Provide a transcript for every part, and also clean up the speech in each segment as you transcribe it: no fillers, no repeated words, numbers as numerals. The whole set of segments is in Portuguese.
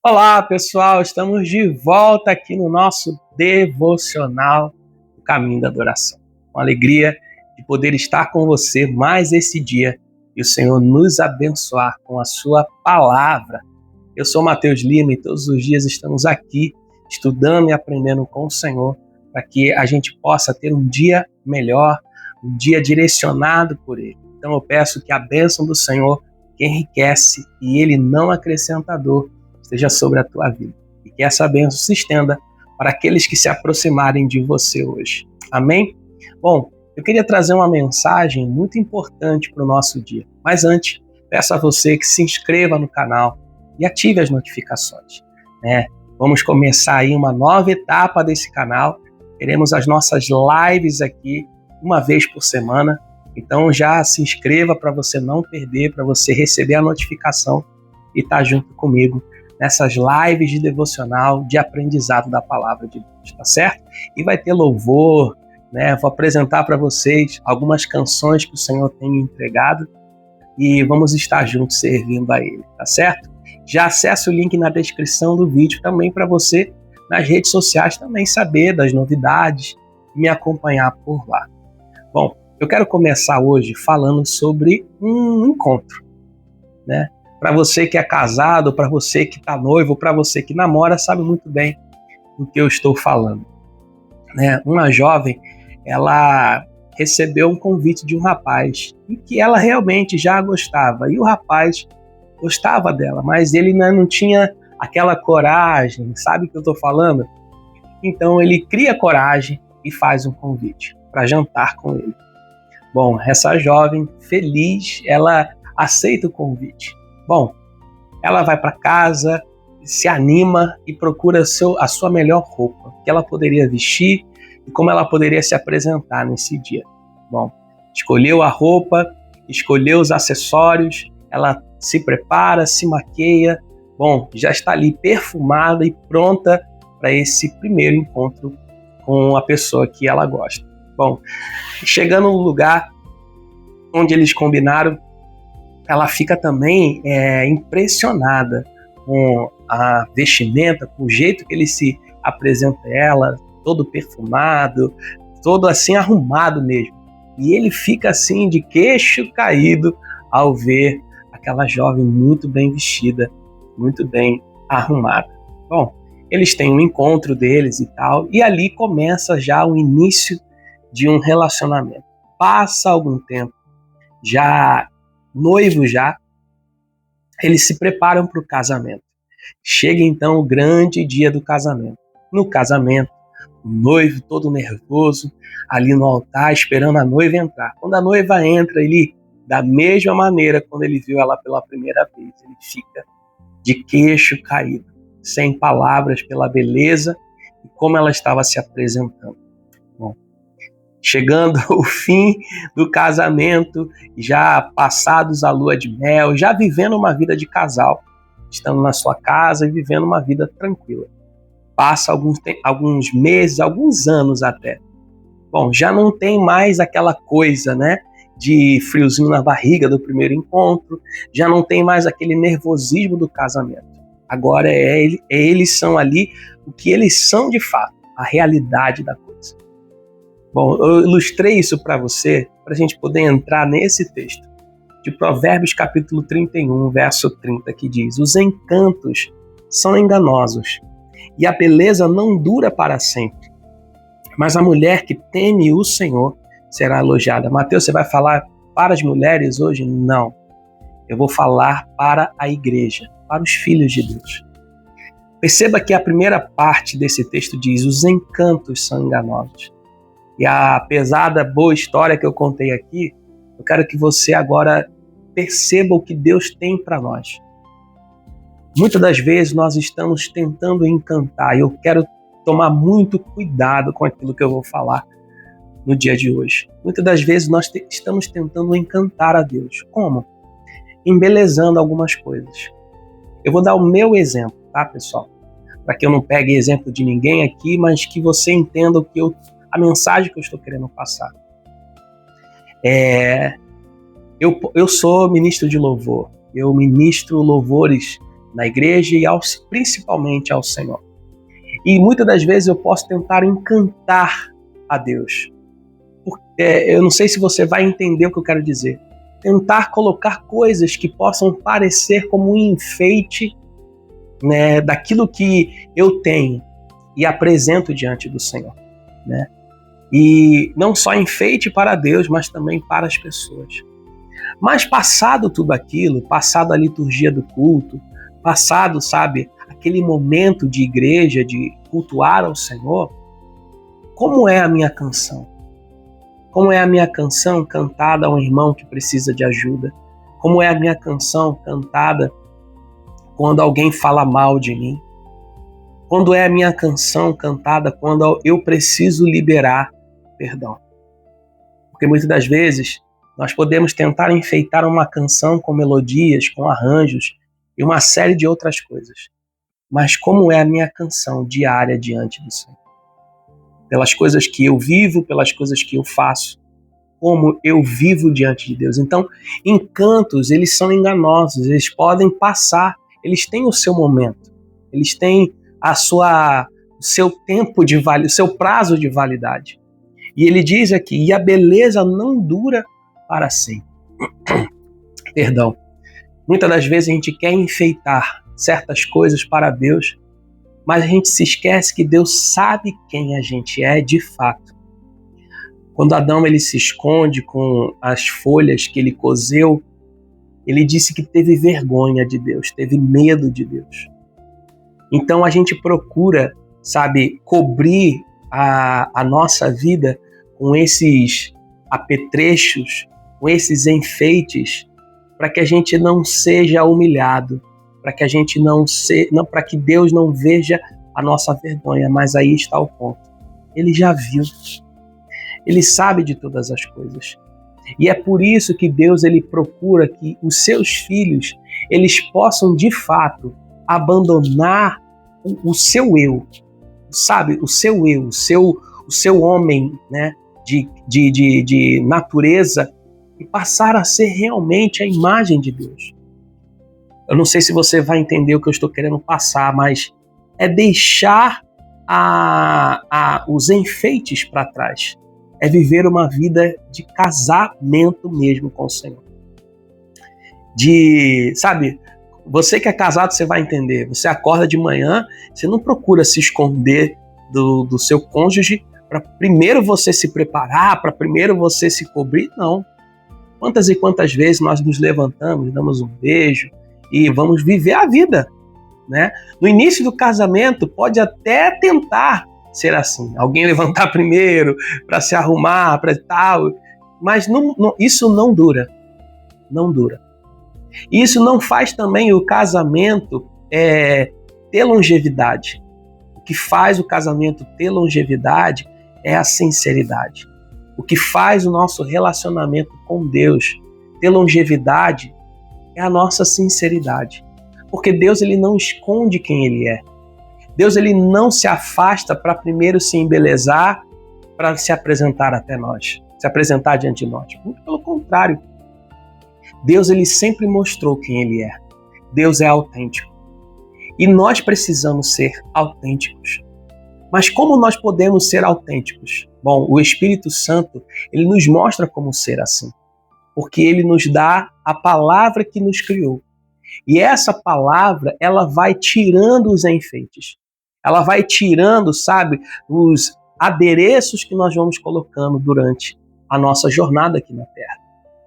Olá, pessoal, estamos de volta aqui no nosso devocional, O Caminho da Adoração. Com alegria de poder estar com você mais esse dia e o Senhor nos abençoar com a sua palavra. Eu sou Mateus Lima e todos os dias estamos aqui estudando e aprendendo com o Senhor para que a gente possa ter um dia melhor, um dia direcionado por Ele. Então eu peço que a bênção do Senhor, que enriquece e Ele não acrescenta dor, esteja sobre a tua vida. E que essa bênção se estenda para aqueles que se aproximarem de você hoje. Amém? Bom, eu queria trazer uma mensagem muito importante para o nosso dia. Mas antes, peço a você que se inscreva no canal e ative as notificações. Vamos começar aí uma nova etapa desse canal. Teremos as nossas lives aqui uma vez por semana. Então já se inscreva para você não perder, para você receber a notificação e estar junto comigo nessas lives de devocional, de aprendizado da palavra de Deus, tá certo? E vai ter louvor, Vou apresentar para vocês algumas canções que o Senhor tem me entregado e vamos estar juntos servindo a Ele, tá certo? Já acesse o link na descrição do vídeo também para você, nas redes sociais, também saber das novidades e me acompanhar por lá. Bom, eu quero começar hoje falando sobre um encontro, Para você que é casado, para você que está noivo, para você que namora, sabe muito bem do que eu estou falando. Uma jovem, ela recebeu um convite de um rapaz e que ela realmente já gostava. E o rapaz gostava dela, mas ele não tinha aquela coragem, sabe o que eu estou falando? Então ele cria coragem e faz um convite para jantar com ele. Bom, essa jovem feliz, ela aceita o convite. Bom, ela vai para casa, se anima e procura a sua melhor roupa, que ela poderia vestir e como ela poderia se apresentar nesse dia. Bom, escolheu a roupa, escolheu os acessórios, ela se prepara, se maqueia, já está ali perfumada e pronta para esse primeiro encontro com a pessoa que ela gosta. Bom, chegando no lugar onde eles combinaram, ela fica também impressionada com a vestimenta, com o jeito que ele se apresenta a ela, todo perfumado, todo assim arrumado mesmo. E ele fica assim de queixo caído ao ver aquela jovem muito bem vestida, muito bem arrumada. Bom, eles têm um encontro deles e tal, e ali começa já o início de um relacionamento. Passa algum tempo, já noivos já, eles se preparam para o casamento. Chega então o grande dia do casamento. No casamento, o noivo todo nervoso, ali no altar, esperando a noiva entrar. Quando a noiva entra, ele, da mesma maneira, quando ele viu ela pela primeira vez, ele fica de queixo caído, sem palavras pela beleza e como ela estava se apresentando. Chegando o fim do casamento, já passados a lua de mel, já vivendo uma vida de casal, estando na sua casa e vivendo uma vida tranquila. Passa alguns meses, alguns anos até. Bom, já não tem mais aquela coisa, de friozinho na barriga do primeiro encontro, já não tem mais aquele nervosismo do casamento. Agora eles são ali o que eles são de fato, a realidade da coisa. Bom, eu ilustrei isso para você, para a gente poder entrar nesse texto de Provérbios capítulo 31, verso 30, que diz: os encantos são enganosos e a beleza não dura para sempre, mas a mulher que teme o Senhor será elogiada. Mateus, você vai falar para as mulheres hoje? Não, eu vou falar para a igreja, para os filhos de Deus. Perceba que a primeira parte desse texto diz: os encantos são enganosos. E apesar da boa história que eu contei aqui, eu quero que você agora perceba o que Deus tem para nós. Muitas das vezes nós estamos tentando encantar, e eu quero tomar muito cuidado com aquilo que eu vou falar no dia de hoje. Muitas das vezes nós estamos tentando encantar a Deus. Como? Embelezando algumas coisas. Eu vou dar o meu exemplo, tá, pessoal? Para que eu não pegue exemplo de ninguém aqui, mas que você entenda a mensagem que eu estou querendo passar. Eu sou ministro de louvor. Eu ministro louvores na igreja e principalmente ao Senhor. E muitas das vezes eu posso tentar encantar a Deus. Eu não sei se você vai entender o que eu quero dizer. Tentar colocar coisas que possam parecer como um enfeite, né, daquilo que eu tenho e apresento diante do Senhor, né? E não só enfeite para Deus, mas também para as pessoas. Mas passado tudo aquilo, passado a liturgia do culto, passado, sabe, aquele momento de igreja, de cultuar ao Senhor, como é a minha canção? Como é a minha canção cantada a um irmão que precisa de ajuda? Como é a minha canção cantada quando alguém fala mal de mim? Quando é a minha canção cantada quando eu preciso liberar perdão? Porque muitas das vezes nós podemos tentar enfeitar uma canção com melodias, com arranjos e uma série de outras coisas. Mas como é a minha canção diária diante do Senhor? Pelas coisas que eu vivo, pelas coisas que eu faço, como eu vivo diante de Deus. Então, encantos, eles são enganosos, eles podem passar, eles têm o seu momento, eles têm o seu tempo de validade, o seu prazo de validade. E ele diz aqui, e a beleza não dura para sempre. Perdão. Muitas das vezes a gente quer enfeitar certas coisas para Deus, mas a gente se esquece que Deus sabe quem a gente é de fato. Quando Adão ele se esconde com as folhas que ele cozeu, ele disse que teve vergonha de Deus, teve medo de Deus. Então a gente procura, sabe, cobrir a nossa vida com esses apetrechos, com esses enfeites, para que a gente não seja humilhado, para que a gente para que Deus não veja a nossa vergonha. Mas aí está o ponto. Ele já viu. Ele sabe de todas as coisas. E é por isso que Deus ele procura que os seus filhos eles possam de fato abandonar o seu eu, sabe? O seu eu, o seu homem, né? De natureza, e passar a ser realmente a imagem de Deus. Eu não sei se você vai entender o que eu estou querendo passar, mas é deixar os enfeites para trás. É viver uma vida de casamento mesmo com o Senhor. Sabe, você que é casado, você vai entender. Você acorda de manhã, você não procura se esconder do seu cônjuge para primeiro você se preparar, para primeiro você se cobrir, não. Quantas e quantas vezes nós nos levantamos, damos um beijo e vamos viver a vida, né? No início do casamento pode até tentar ser assim, alguém levantar primeiro para se arrumar, para tal, mas isso não dura, não dura. Isso não faz também o casamento ter longevidade. O que faz o casamento ter longevidade é a sinceridade. O que faz o nosso relacionamento com Deus ter longevidade é a nossa sinceridade. Porque Deus ele não esconde quem Ele é. Deus ele não se afasta para primeiro se embelezar, para se apresentar até nós, se apresentar diante de nós. Muito pelo contrário. Deus ele sempre mostrou quem Ele é. Deus é autêntico. E nós precisamos ser autênticos. Mas como nós podemos ser autênticos? Bom, o Espírito Santo, ele nos mostra como ser assim. Porque ele nos dá a palavra que nos criou. E essa palavra, ela vai tirando os enfeites. Ela vai tirando, sabe, os adereços que nós vamos colocando durante a nossa jornada aqui na Terra.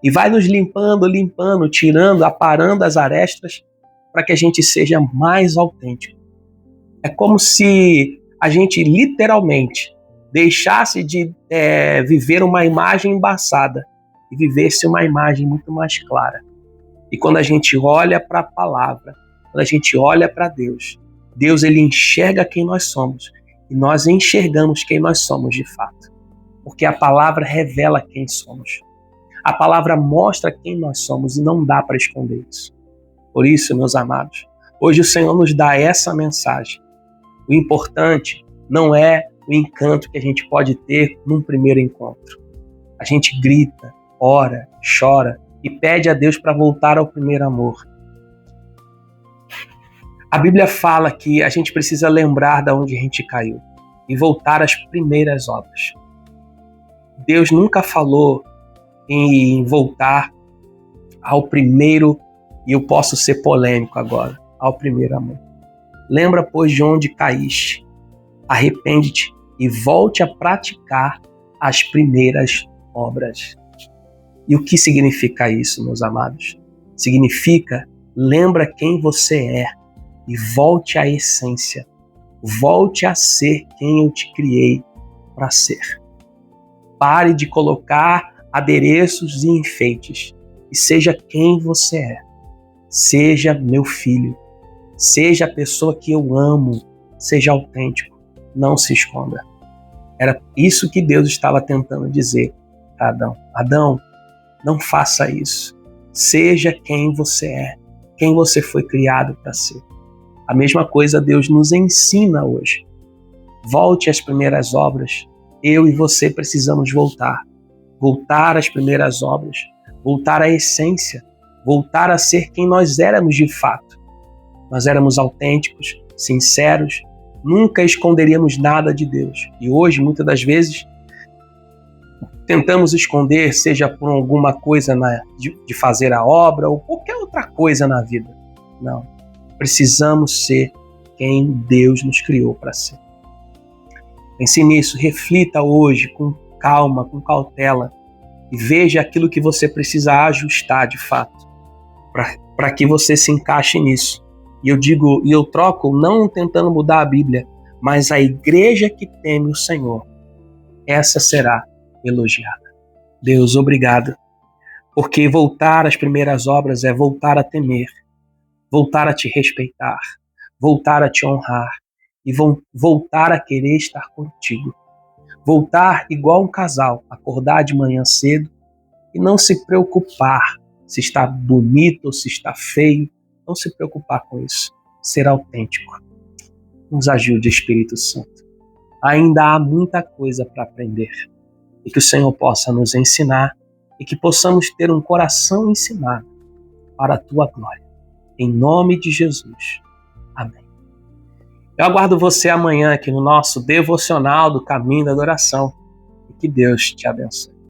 E vai nos limpando, tirando, aparando as arestas para que a gente seja mais autêntico. É como se a gente literalmente deixasse de viver uma imagem embaçada e vivesse uma imagem muito mais clara. E quando a gente olha para a palavra, quando a gente olha para Deus, Deus ele enxerga quem nós somos e nós enxergamos quem nós somos de fato. Porque a palavra revela quem somos. A palavra mostra quem nós somos e não dá para esconder isso. Por isso, meus amados, hoje o Senhor nos dá essa mensagem. O importante não é o encanto que a gente pode ter num primeiro encontro. A gente grita, ora, chora e pede a Deus para voltar ao primeiro amor. A Bíblia fala que a gente precisa lembrar de onde a gente caiu e voltar às primeiras obras. Deus nunca falou em voltar ao primeiro, e eu posso ser polêmico agora, ao primeiro amor. Lembra, pois, de onde caíste, arrepende-te e volte a praticar as primeiras obras. E o que significa isso, meus amados? Significa, lembra quem você é e volte à essência. Volte a ser quem eu te criei para ser. Pare de colocar adereços e enfeites e seja quem você é. Seja meu filho. Seja a pessoa que eu amo. Seja autêntico. Não se esconda. Era isso que Deus estava tentando dizer a Adão. Adão, não faça isso. Seja quem você é. Quem você foi criado para ser. A mesma coisa Deus nos ensina hoje. Volte às primeiras obras. Eu e você precisamos voltar. Voltar às primeiras obras. Voltar à essência. Voltar a ser quem nós éramos de fato. Nós éramos autênticos, sinceros, nunca esconderíamos nada de Deus. E hoje, muitas das vezes, tentamos esconder, seja por alguma coisa de fazer a obra ou qualquer outra coisa na vida. Não. Precisamos ser quem Deus nos criou para ser. Pense nisso, reflita hoje com calma, com cautela e veja aquilo que você precisa ajustar de fato para que você se encaixe nisso. E eu troco não tentando mudar a Bíblia, mas a igreja que teme o Senhor, essa será elogiada. Deus, obrigado, porque voltar às primeiras obras é voltar a temer, voltar a te respeitar, voltar a te honrar e voltar a querer estar contigo. Voltar igual um casal, acordar de manhã cedo e não se preocupar se está bonito ou se está feio, não se preocupar com isso, ser autêntico. Nos ajude, Espírito Santo. Ainda há muita coisa para aprender e que o Senhor possa nos ensinar e que possamos ter um coração ensinado para a tua glória. Em nome de Jesus. Amém. Eu aguardo você amanhã aqui no nosso devocional do Caminho da Adoração e que Deus te abençoe.